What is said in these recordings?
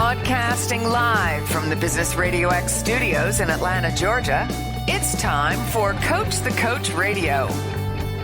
Broadcasting live from the Business RadioX studios in Atlanta, Georgia, it's time for Coach the Coach Radio.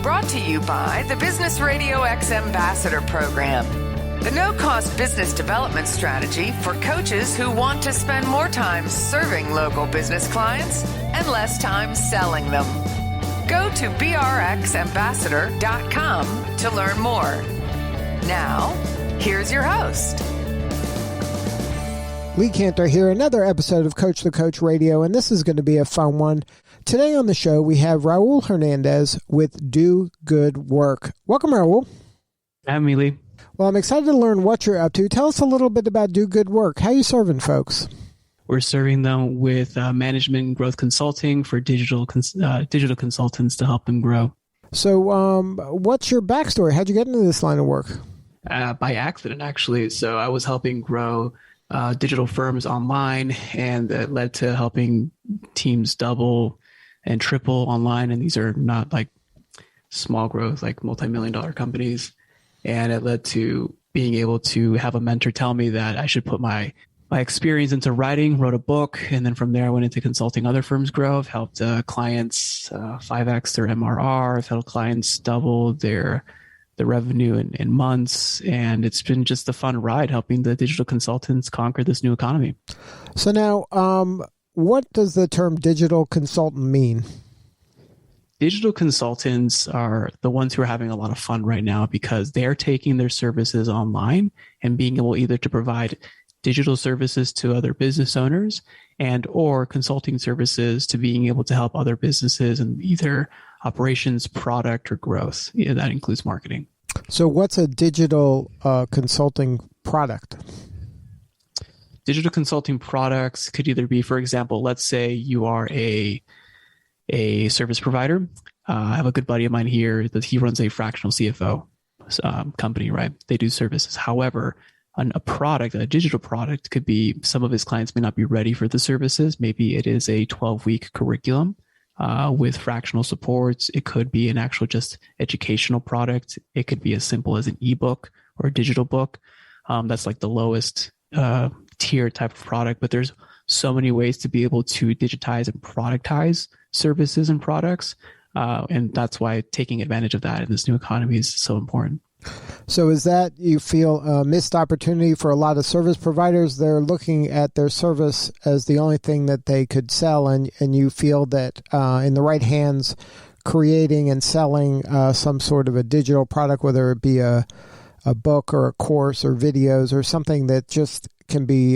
Brought to you by the Business RadioX Ambassador Program, the no-cost business development strategy for coaches who want to spend more time serving local business clients and less time selling them. Go to brxambassador.com to learn more. Now, here's your host. Lee Cantor here, another episode of Coach the Coach Radio, and this is going to be a fun one. Today on the show, we have Raul Hernandez with Do Good Work. Welcome, Raul. Have me, Lee. Well, I'm excited to learn what you're up to. Tell us a little bit about Do Good Work. How are you serving folks? We're serving them with management and growth consulting for digital consultants to help them grow. So what's your backstory? How'd you get into this line of work? By accident, actually. So I was helping grow digital firms online, and that led to helping teams double and triple online. And these are not like small growth, like multi-million-dollar companies. And it led to being able to have a mentor tell me that I should put my experience into writing, wrote a book. And then from there, I went into consulting other firms grow. I've helped clients 5X their MRR. I've helped clients double their revenue in months. And it's been just a fun ride helping the digital consultants conquer this new economy. So now, what does the term digital consultant mean? Digital consultants are the ones who are having a lot of fun right now because they're taking their services online and being able either to provide digital services to other business owners and or consulting services to being able to help other businesses in either operations, product, or growth. Yeah, that includes marketing. So what's a digital consulting product? Digital consulting products could either be, for example, let's say you are a service provider. I have a good buddy of mine here that he runs a fractional CFO company, right? They do services. However, a product, a digital product could be, some of his clients may not be ready for the services. Maybe it is a 12-week curriculum with fractional supports. It could be an actual just educational product. It could be as simple as an ebook or a digital book. That's like the lowest tier type of product, but there's so many ways to be able to digitize and productize services and products. And that's why taking advantage of that in this new economy is so important. So is that, you feel, a missed opportunity for a lot of service providers? They're looking at their service as the only thing that they could sell, and you feel that in the right hands, creating and selling some sort of a digital product, whether it be a book or a course or videos or something that just can be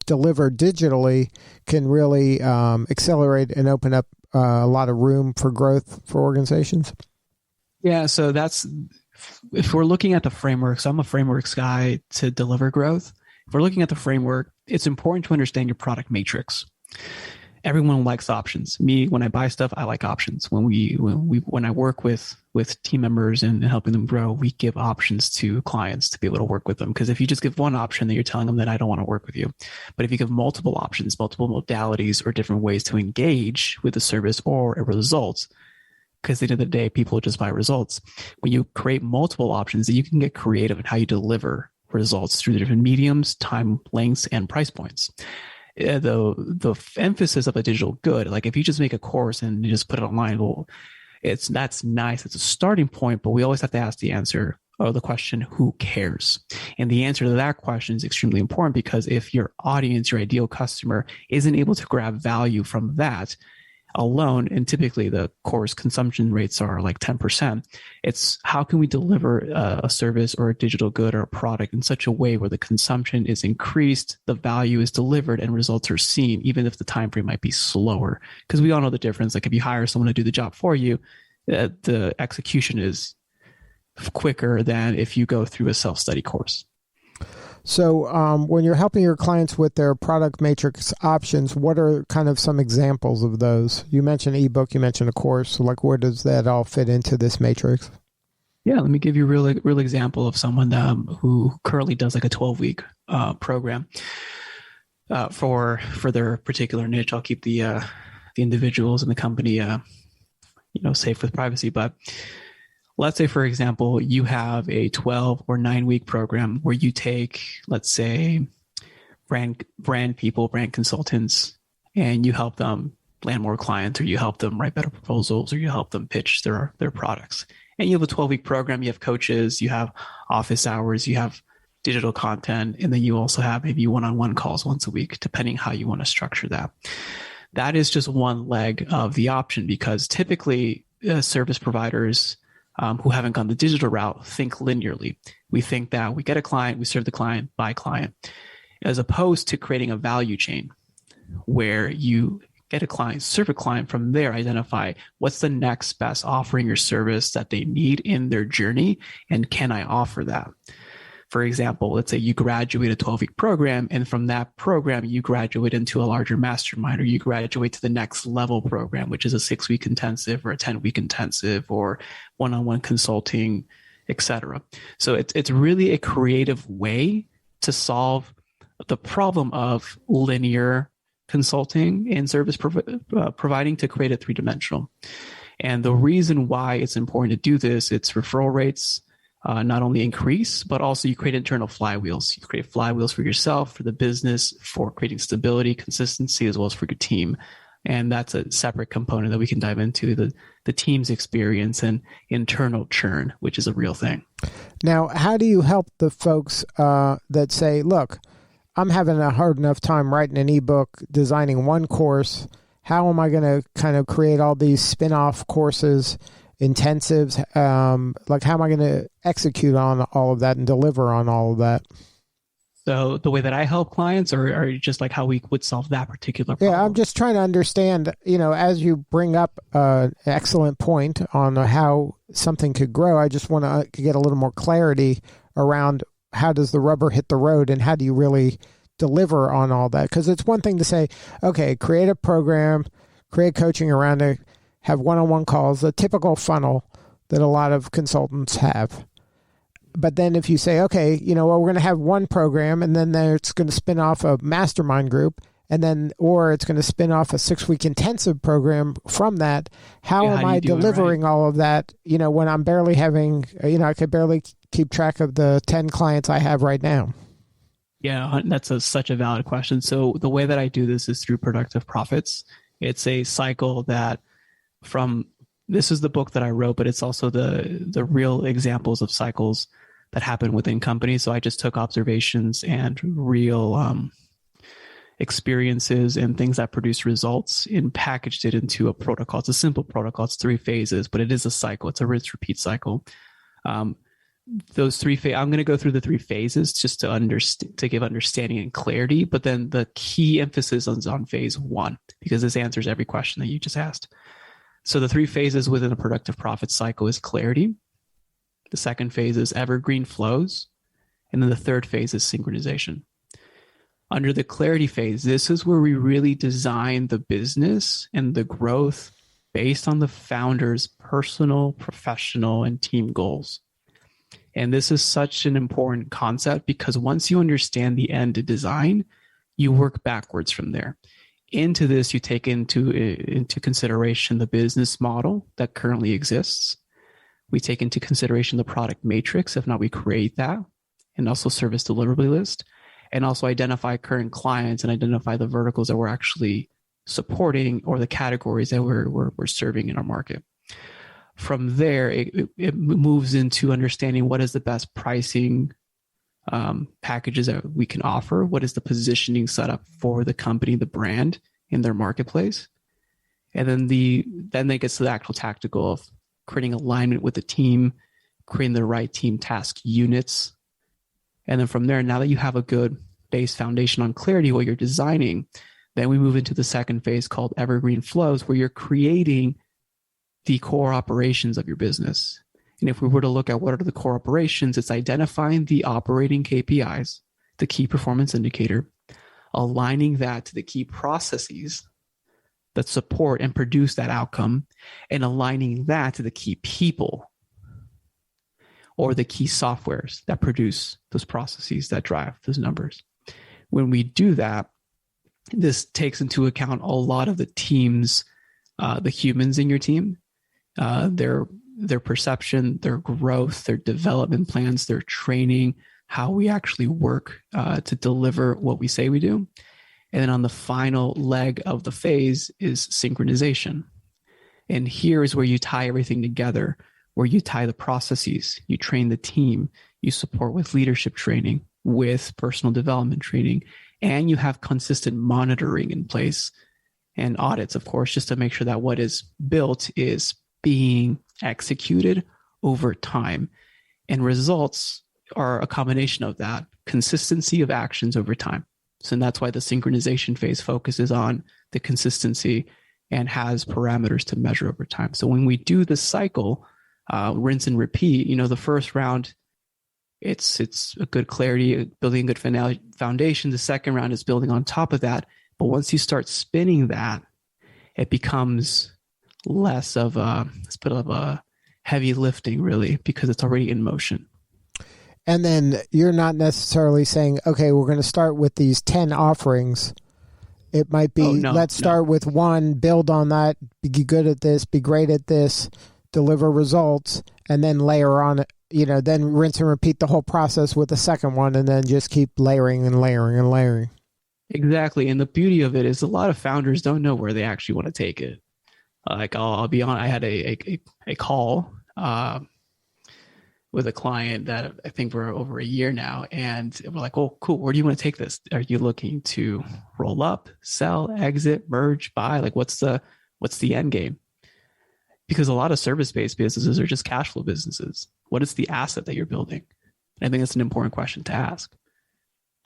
delivered digitally, can really accelerate and open up a lot of room for growth for organizations? Yeah, so that's, if we're looking at the framework, so I'm a frameworks guy to deliver growth. If we're looking at the framework, it's important to understand your product matrix. Everyone likes options. Me, when I buy stuff, I like options. When I work with team members and helping them grow, we give options to clients to be able to work with them. Because if you just give one option, then you're telling them that I don't want to work with you. But if you give multiple options, multiple modalities, or different ways to engage with a service or a result, because at the end of the day, people just buy results. When you create multiple options, you can get creative in how you deliver results through the different mediums, time lengths, and price points. The emphasis of a digital good, like if you just make a course and you just put it online, well, that's nice. It's a starting point, but we always have to ask the answer or the question, who cares? And the answer to that question is extremely important, because if your audience, your ideal customer, isn't able to grab value from that alone, and typically the course consumption rates are like 10%, it's how can we deliver a service or a digital good or a product in such a way where the consumption is increased, the value is delivered, and results are seen, even if the time frame might be slower. Because we all know the difference. Like if you hire someone to do the job for you, the execution is quicker than if you go through a self-study course. So when you're helping your clients with their product matrix options, what are kind of some examples of those? You mentioned ebook, you mentioned a course. So like, where does that all fit into this matrix? Yeah, let me give you a real example of someone who currently does like a 12-week program for their particular niche. I'll keep the individuals and the company safe with privacy, but let's say, for example, you have a 12 or 9 week program where you take, let's say, brand people, brand consultants, and you help them land more clients, or you help them write better proposals, or you help them pitch their products. And you have a 12-week program, you have coaches, you have office hours, you have digital content, and then you also have maybe one-on-one calls once a week, depending how you want to structure that. That is just one leg of the option, because typically service providers who haven't gone the digital route think linearly. We think that we get a client, we serve the client by client, as opposed to creating a value chain where you get a client, serve a client, from there identify what's the next best offering or service that they need in their journey, and can I offer that? For example, let's say you graduate a 12-week program, and from that program, you graduate into a larger mastermind, or you graduate to the next level program, which is a 6-week intensive or a 10-week intensive or one-on-one consulting, etc. So it's really a creative way to solve the problem of linear consulting and service providing, to create a three-dimensional. And the reason why it's important to do this, it's referral rates not only increase, but also you create internal flywheels. You create flywheels for yourself, for the business, for creating stability, consistency, as well as for your team. And that's a separate component that we can dive into, the team's experience and internal churn, which is a real thing. Now, how do you help the folks that say, look, I'm having a hard enough time writing an ebook, designing one course. How am I going to kind of create all these spin-off courses, intensives? Like, how am I going to execute on all of that and deliver on all of that? So the way that I help clients, or just like how we would solve that particular problem? Yeah, I'm just trying to understand, as you bring up an excellent point on how something could grow, I just want to get a little more clarity around how does the rubber hit the road, and how do you really deliver on all that? Because it's one thing to say, okay, create a program, create coaching around it, have one-on-one calls, the typical funnel that a lot of consultants have. But then if you say, okay, we're going to have one program, and then it's going to spin off a mastermind group, and then, or it's going to spin off a 6-week intensive program from that. How am I delivering all of that? When I'm barely having, I could barely keep track of the 10 clients I have right now. Yeah, that's such a valid question. So the way that I do this is through productive profits. It's a cycle that this is the book that I wrote, but it's also the real examples of cycles that happen within companies. So I just took observations and real experiences and things that produce results and packaged it into a protocol. It's a simple protocol. It's 3 phases, but it is a cycle. It's a rinse repeat cycle. Those 3 phases, I'm going to go through the 3 phases just to give understanding and clarity. But then the key emphasis is on phase 1, because this answers every question that you just asked. So the 3 phases within a productive profit cycle is clarity. The second phase is evergreen flows. And then the third phase is synchronization. Under the clarity phase, this is where we really design the business and the growth based on the founder's personal, professional, and team goals. And this is such an important concept, because once you understand the end to design, you work backwards from there. Into this, you take into consideration the business model that currently exists. We take into consideration the product matrix. If not, we create that, and also service deliverability list, and also identify current clients and identify the verticals that we're actually supporting, or the categories that we're serving in our market. From there, it moves into understanding what is the best pricing packages that we can offer. What is the positioning setup for the company, the brand in their marketplace? And then it gets to the actual tactical of creating alignment with the team, creating the right team task units. And then from there, now that you have a good base foundation on clarity, what you're designing, then we move into the second phase called evergreen flows, where you're creating the core operations of your business. And if we were to look at what are the core operations, it's identifying the operating KPIs, the key performance indicator, aligning that to the key processes that support and produce that outcome, and aligning that to the key people or the key softwares that produce those processes that drive those numbers. When we do that, this takes into account a lot of the teams, the humans in your team, their perception, their growth, their development plans, their training, how we actually work to deliver what we say we do. And then on the final leg of the phase is synchronization. And here is where you tie everything together, where you tie the processes, you train the team, you support with leadership training, with personal development training, and you have consistent monitoring in place and audits, of course, just to make sure that what is built is being executed over time. And results are a combination of that, consistency of actions over time. So that's why the synchronization phase focuses on the consistency and has parameters to measure over time. So when we do the cycle, rinse and repeat, the first round, it's a good clarity, building a good foundation. The second round is building on top of that. But once you start spinning that, it becomes less of a heavy lifting, really, because it's already in motion. And then you're not necessarily saying, okay, we're going to start with these 10 offerings. It might be, let's start with one, build on that, be good at this, be great at this, deliver results, and then layer on it, then rinse and repeat the whole process with the second one, and then just keep layering and layering and layering. Exactly. And the beauty of it is a lot of founders don't know where they actually want to take it. Like I'll be honest, I had a call with a client that I think we're over a year now. And we're like, oh, cool. Where do you want to take this? Are you looking to roll up, sell, exit, merge, buy? Like what's the end game? Because a lot of service-based businesses are just cash flow businesses. What is the asset that you're building? And I think that's an important question to ask.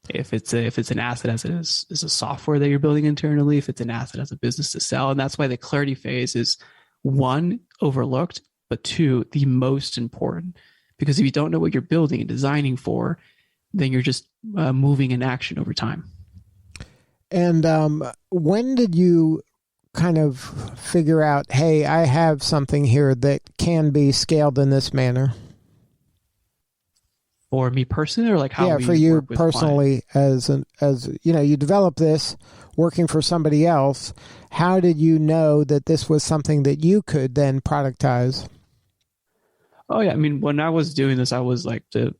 If it's an asset as it is a software that you're building internally, if it's an asset as a business to sell. And that's why the clarity phase is one, overlooked, but two, the most important. Because if you don't know what you're building and designing for, then you're just moving in action over time. And when did you kind of figure out, hey, I have something here that can be scaled in this manner? For me personally, or like how? Yeah, for you personally, as you develop this working for somebody else. How did you know that this was something that you could then productize? Oh yeah, I mean, when I was doing this, I was like in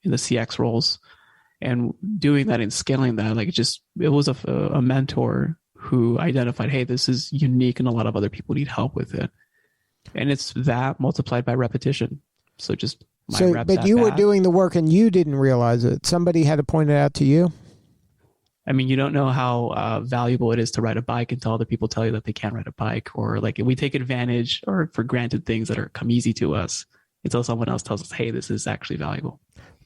the CX roles, and doing that and scaling that, like it was a mentor who identified, hey, this is unique, and a lot of other people need help with it, and it's that multiplied by repetition. So just but you were doing the work and you didn't realize it. Somebody had to point it out to you. I mean, you don't know how valuable it is to ride a bike until other people tell you that they can't ride a bike, or like we take advantage or for granted things that come easy to us until someone else tells us, hey, this is actually valuable.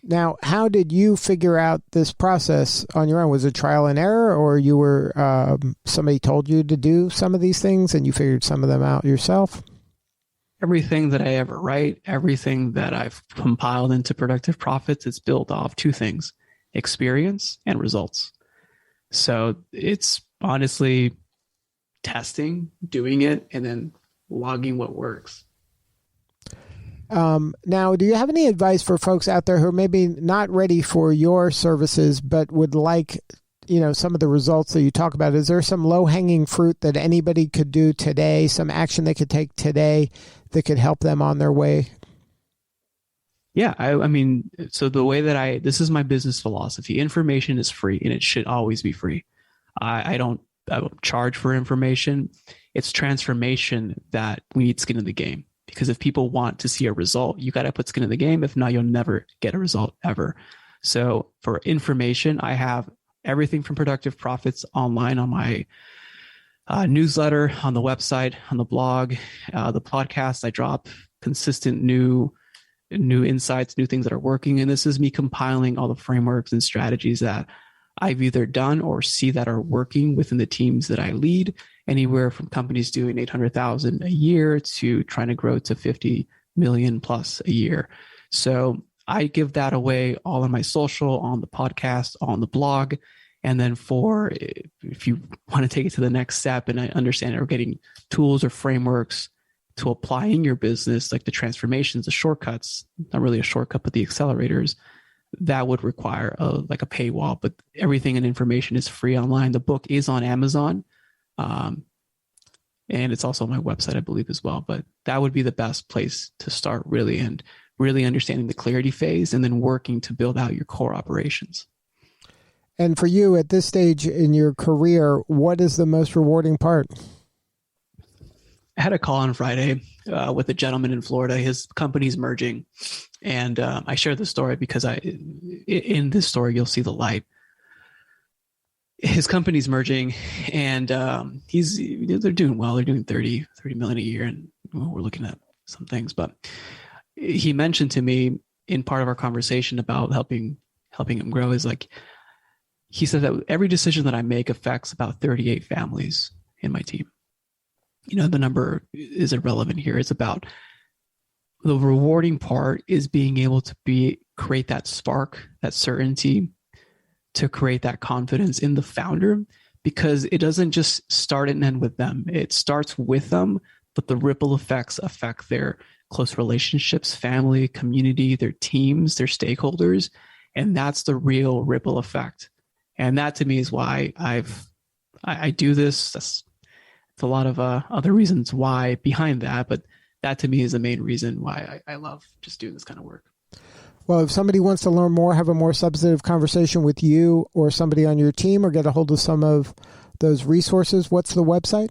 Now, how did you figure out this process on your own? Was it trial and error, or you were somebody told you to do some of these things and you figured some of them out yourself? Everything that I ever write, everything that I've compiled into Productive Profits, it's built off two things: experience and results. So it's honestly testing, doing it, and then logging what works. Now, do you have any advice for folks out there who are maybe not ready for your services, but would like, some of the results that you talk about? Is there some low-hanging fruit that anybody could do today, some action they could take today that could help them on their way? Yeah, I mean, so the way that this is my business philosophy. Information is free, and it should always be free. I don't charge for information. It's transformation that we need skin in the game. Because if people want to see a result, you got to put skin in the game. If not, you'll never get a result ever. So for information, I have everything from Productive Profits online on my newsletter, on the website, on the blog, the podcast. I drop consistent new insights, new things that are working. And this is me compiling all the frameworks and strategies that I've either done or see that are working within the teams that I lead, anywhere from companies doing 800,000 a year to trying to grow to 50 million plus a year. So I give that away all on my social, on the podcast, on the blog. And then if you want to take it to the next step and I understand or getting tools or frameworks to apply in your business, like the transformations, the shortcuts, not really a shortcut, but the accelerators, that would require a paywall, but everything and information is free online. The book is on Amazon. And it's also on my website, I believe, as well. But that would be the best place to start, really. And really understanding the clarity phase, and then working to build out your core operations. And for you at this stage in your career, what is the most rewarding part? I had a call on Friday with a gentleman in Florida. His company's merging. And I share this story because in this story, you'll see the light. His company's merging, and they're doing well. They're doing 30 million a year, and we're looking at some things. But he mentioned to me in part of our conversation about helping him grow is like, he said that every decision that I make affects about 38 families in my team. The number is irrelevant here. It's about the rewarding part is being able to create that spark, that certainty, to create that confidence in the founder, because it doesn't just start and end with them. It starts with them, but the ripple effects affect their close relationships, family, community, their teams, their stakeholders. And that's the real ripple effect. And that to me is why I do this. That's a lot of other reasons why behind that, but that to me is the main reason why I love just doing this kind of work. Well, if somebody wants to learn more, have a more substantive conversation with you or somebody on your team, or get a hold of some of those resources, what's the website?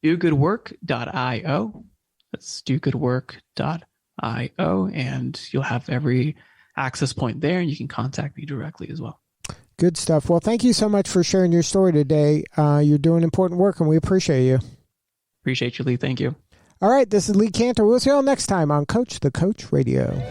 dogoodwork.io. That's dogoodwork.io, and you'll have every access point there, and you can contact me directly as well. Good stuff. Well, thank you so much for sharing your story today. You're doing important work, and we appreciate you. Appreciate you, Lee. Thank you. All right, this is Lee Cantor. We'll see you all next time on Coach the Coach Radio.